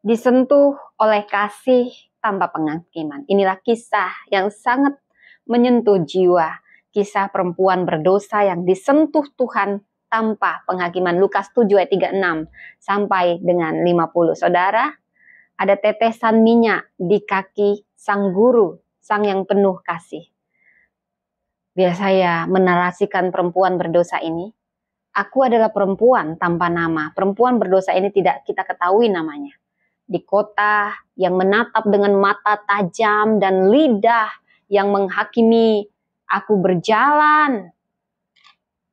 disentuh oleh kasih tanpa penghakiman. Inilah kisah yang sangat menyentuh jiwa. Kisah perempuan berdosa yang disentuh Tuhan tanpa penghakiman. Lukas 7 ayat 36 sampai dengan 50. Saudara, ada tetesan minyak di kaki sang guru, sang yang penuh kasih. Biar saya menarasikan perempuan berdosa ini, aku adalah perempuan tanpa nama. Perempuan berdosa ini tidak kita ketahui namanya. Di kota yang menatap dengan mata tajam dan lidah yang menghakimi, aku berjalan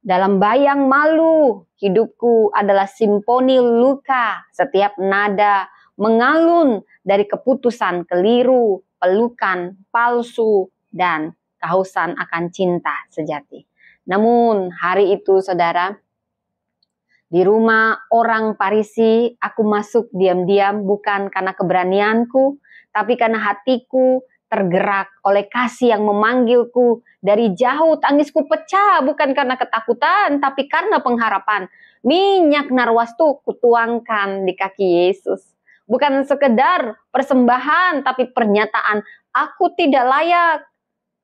dalam bayang malu. Hidupku adalah simfoni luka. Setiap nada mengalun dari keputusan keliru, pelukan palsu, dan kehausan akan cinta sejati. Namun hari itu saudara, di rumah orang Farisi aku masuk diam-diam, bukan karena keberanianku, tapi karena hatiku tergerak oleh kasih yang memanggilku. Dari jauh tangisku pecah, bukan karena ketakutan, tapi karena pengharapan. Minyak narwastu kutuangkan di kaki Yesus. Bukan sekedar persembahan, tapi pernyataan, aku tidak layak,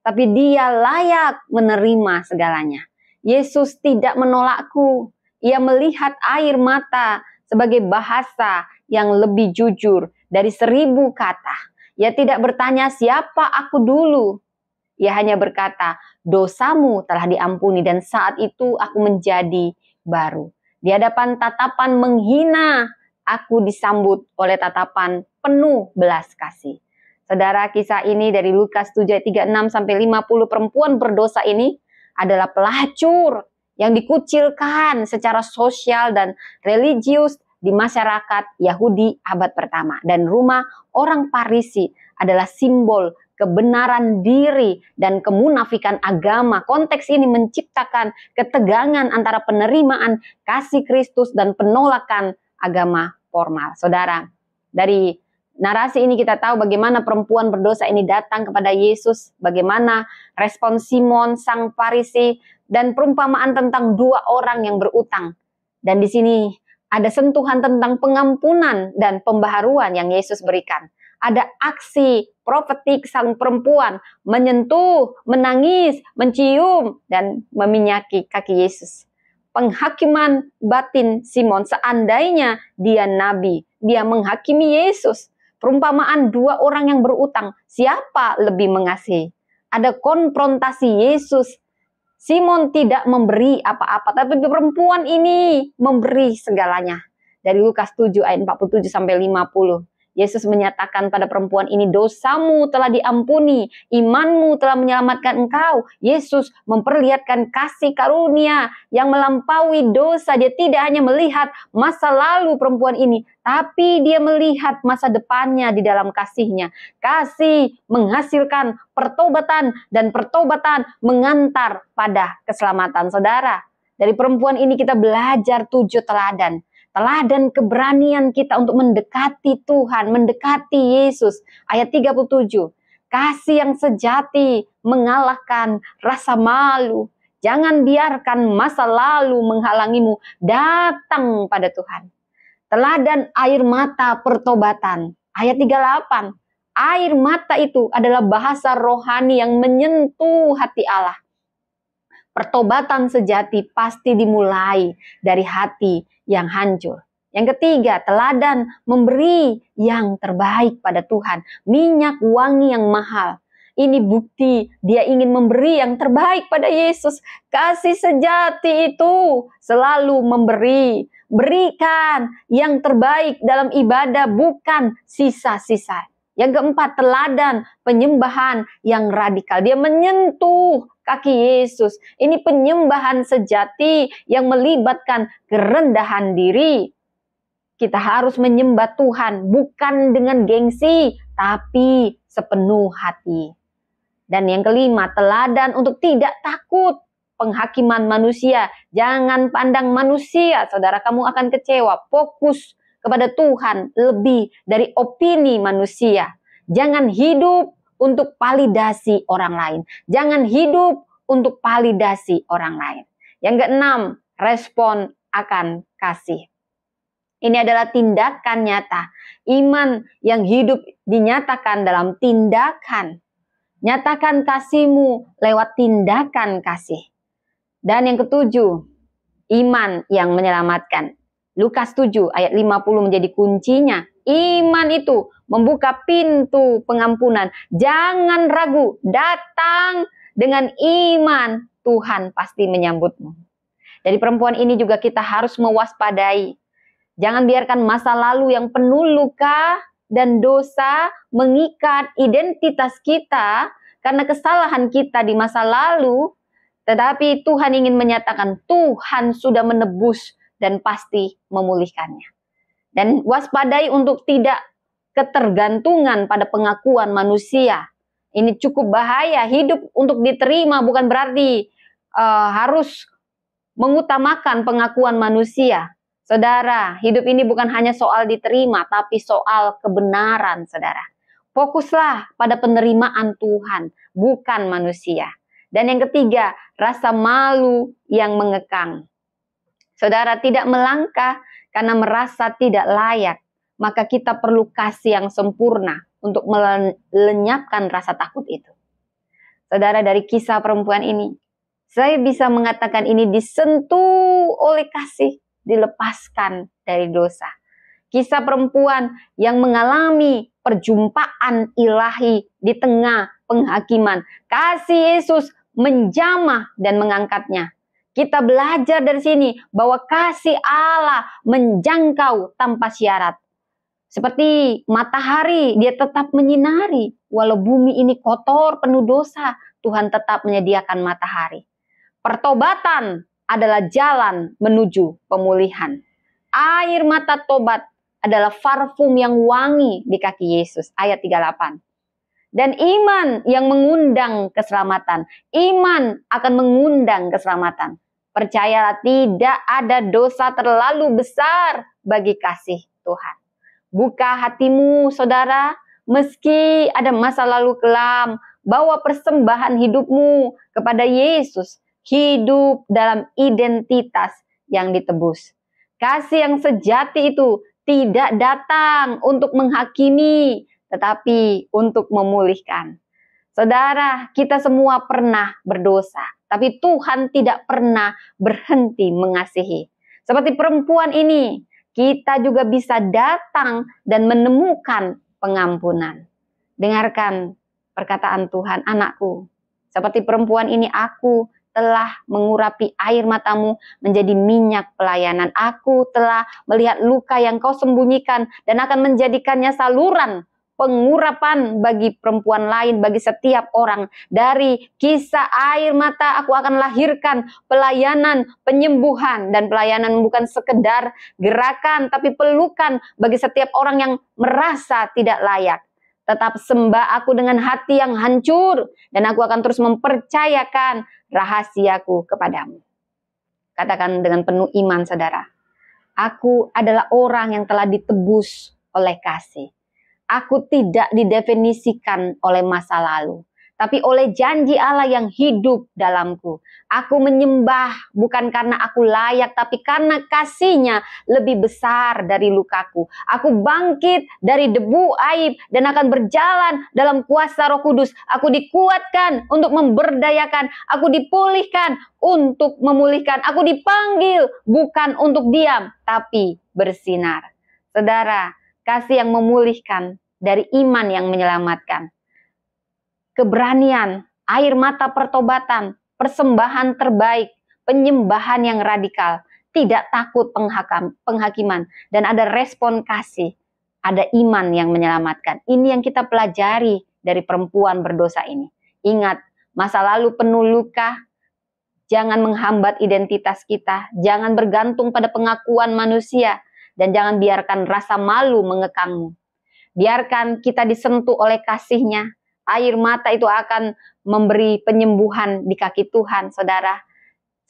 tapi Dia layak menerima segalanya. Yesus tidak menolakku. Ia melihat air mata sebagai bahasa yang lebih jujur dari 1000 kata. Ia tidak bertanya siapa aku dulu. Ia hanya berkata, dosamu telah diampuni, dan saat itu aku menjadi baru. Di hadapan tatapan menghina, aku disambut oleh tatapan penuh belas kasih. Saudara, kisah ini dari Lukas 7 ayat 36 sampai 50, perempuan berdosa ini adalah pelacur yang dikucilkan secara sosial dan religius di masyarakat Yahudi abad pertama. Dan rumah orang Farisi adalah simbol kebenaran diri dan kemunafikan agama. Konteks ini menciptakan ketegangan antara penerimaan kasih Kristus dan penolakan agama formal. Saudara, dari narasi ini kita tahu bagaimana perempuan berdosa ini datang kepada Yesus, bagaimana respon Simon sang Farisi, dan perumpamaan tentang 2 orang yang berutang. Dan di sini ada sentuhan tentang pengampunan dan pembaharuan yang Yesus berikan. Ada aksi profetik sang perempuan menyentuh, menangis, mencium, dan meminyaki kaki Yesus. Penghakiman batin Simon, seandainya dia nabi, dia menghakimi Yesus. Perumpamaan 2 orang yang berutang, siapa lebih mengasihi? Ada konfrontasi Yesus. Simon tidak memberi apa-apa, tapi perempuan ini memberi segalanya. Dari Lukas 7 ayat 47 sampai 50. Yesus menyatakan pada perempuan ini, dosamu telah diampuni, imanmu telah menyelamatkan engkau. Yesus memperlihatkan kasih karunia yang melampaui dosa. Dia tidak hanya melihat masa lalu perempuan ini, tapi dia melihat masa depannya di dalam kasihnya. Kasih menghasilkan pertobatan, dan pertobatan mengantar pada keselamatan. Saudara, dari perempuan ini kita belajar 7 teladan. Teladan keberanian kita untuk mendekati Tuhan, mendekati Yesus. Ayat 37, kasih yang sejati mengalahkan rasa malu. Jangan biarkan masa lalu menghalangimu datang pada Tuhan. Teladan air mata pertobatan. Ayat 38, air mata itu adalah bahasa rohani yang menyentuh hati Allah. Pertobatan sejati pasti dimulai dari hati yang hancur. Yang ketiga, teladan memberi yang terbaik pada Tuhan. Minyak wangi yang mahal. Ini bukti dia ingin memberi yang terbaik pada Yesus. Kasih sejati itu selalu memberi. Berikan yang terbaik dalam ibadah, bukan sisa-sisa. Yang keempat, teladan penyembahan yang radikal. Dia menyentuh kaki Yesus. Ini penyembahan sejati yang melibatkan kerendahan diri. Kita harus menyembah Tuhan bukan dengan gengsi, tapi sepenuh hati. Dan yang kelima, teladan untuk tidak takut penghakiman manusia. Jangan pandang manusia, saudara, kamu akan kecewa. Fokus kepada Tuhan lebih dari opini manusia. Jangan hidup untuk validasi orang lain. Jangan hidup untuk validasi orang lain. Yang keenam, respon akan kasih. Ini adalah tindakan nyata. Iman yang hidup dinyatakan dalam tindakan. Nyatakan kasih-Mu lewat tindakan kasih. Dan yang ketujuh, iman yang menyelamatkan. Lukas 7 ayat 50 menjadi kuncinya. Iman itu membuka pintu pengampunan. Jangan ragu, datang dengan iman. Tuhan pasti menyambutmu. Dari perempuan ini juga kita harus mewaspadai. Jangan biarkan masa lalu yang penuh luka dan dosa mengikat identitas kita karena kesalahan kita di masa lalu. Tetapi Tuhan ingin menyatakan Tuhan sudah menebus dan pasti memulihkannya. Dan waspadai untuk tidak ketergantungan pada pengakuan manusia. Ini cukup bahaya. Hidup untuk diterima bukan berarti harus mengutamakan pengakuan manusia. Saudara, hidup ini bukan hanya soal diterima, tapi soal kebenaran, saudara. Fokuslah pada penerimaan Tuhan, bukan manusia. Dan yang ketiga, rasa malu yang mengekang. Saudara, tidak melangkah karena merasa tidak layak, maka kita perlu kasih yang sempurna untuk melenyapkan rasa takut itu. Saudara, dari kisah perempuan ini, saya bisa mengatakan ini disentuh oleh kasih, dilepaskan dari dosa. Kisah perempuan yang mengalami perjumpaan ilahi di tengah penghakiman. Kasih Yesus menjamah dan mengangkatnya. Kita belajar dari sini bahwa kasih Allah menjangkau tanpa syarat. Seperti matahari, dia tetap menyinari. Walau bumi ini kotor, penuh dosa, Tuhan tetap menyediakan matahari. Pertobatan adalah jalan menuju pemulihan. Air mata tobat adalah parfum yang wangi di kaki Yesus. Ayat 38. Dan iman yang mengundang keselamatan. Iman akan mengundang keselamatan. Percayalah, tidak ada dosa terlalu besar bagi kasih Tuhan. Buka hatimu, saudara, meski ada masa lalu kelam, bawa persembahan hidupmu kepada Yesus. Hidup dalam identitas yang ditebus. Kasih yang sejati itu tidak datang untuk menghakimi, tetapi untuk memulihkan. Saudara, kita semua pernah berdosa, tapi Tuhan tidak pernah berhenti mengasihi. Seperti perempuan ini, kita juga bisa datang dan menemukan pengampunan. Dengarkan perkataan Tuhan, anakku. Seperti perempuan ini, aku telah mengurapi air matamu menjadi minyak pelayanan. Aku telah melihat luka yang kau sembunyikan dan akan menjadikannya saluran pengurapan bagi perempuan lain, bagi setiap orang. Dari kisah air mata aku akan lahirkan pelayanan penyembuhan, dan pelayanan bukan sekedar gerakan tapi pelukan bagi setiap orang yang merasa tidak layak. Tetap sembah aku dengan hati yang hancur, dan aku akan terus mempercayakan rahasiaku kepadamu. Katakan dengan penuh iman, saudara. Aku adalah orang yang telah ditebus oleh kasih. Aku tidak didefinisikan oleh masa lalu, tapi oleh janji Allah yang hidup dalamku. Aku menyembah bukan karena aku layak, tapi karena kasih-Nya lebih besar dari lukaku. Aku bangkit dari debu aib dan akan berjalan dalam kuasa Roh Kudus. Aku dikuatkan untuk memberdayakan. Aku dipulihkan untuk memulihkan. Aku dipanggil bukan untuk diam, tapi bersinar. Saudara, kasih yang memulihkan dari iman yang menyelamatkan. Keberanian, air mata pertobatan, persembahan terbaik, penyembahan yang radikal, tidak takut penghakiman, dan ada respon kasih, ada iman yang menyelamatkan. Ini yang kita pelajari dari perempuan berdosa ini. Ingat, masa lalu penuh luka, jangan menghambat identitas kita, jangan bergantung pada pengakuan manusia, dan jangan biarkan rasa malu mengekangmu. Biarkan kita disentuh oleh kasih-Nya. Air mata itu akan memberi penyembuhan di kaki Tuhan, saudara.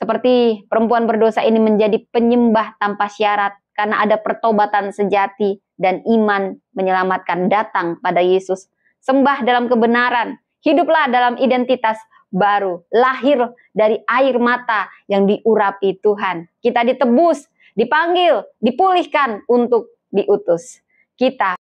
Seperti perempuan berdosa ini menjadi penyembah tanpa syarat, karena ada pertobatan sejati dan iman menyelamatkan datang pada Yesus. Sembah dalam kebenaran, hiduplah dalam identitas baru, lahir dari air mata yang diurapi Tuhan. Kita ditebus dipanggil, dipulihkan untuk diutus. Kita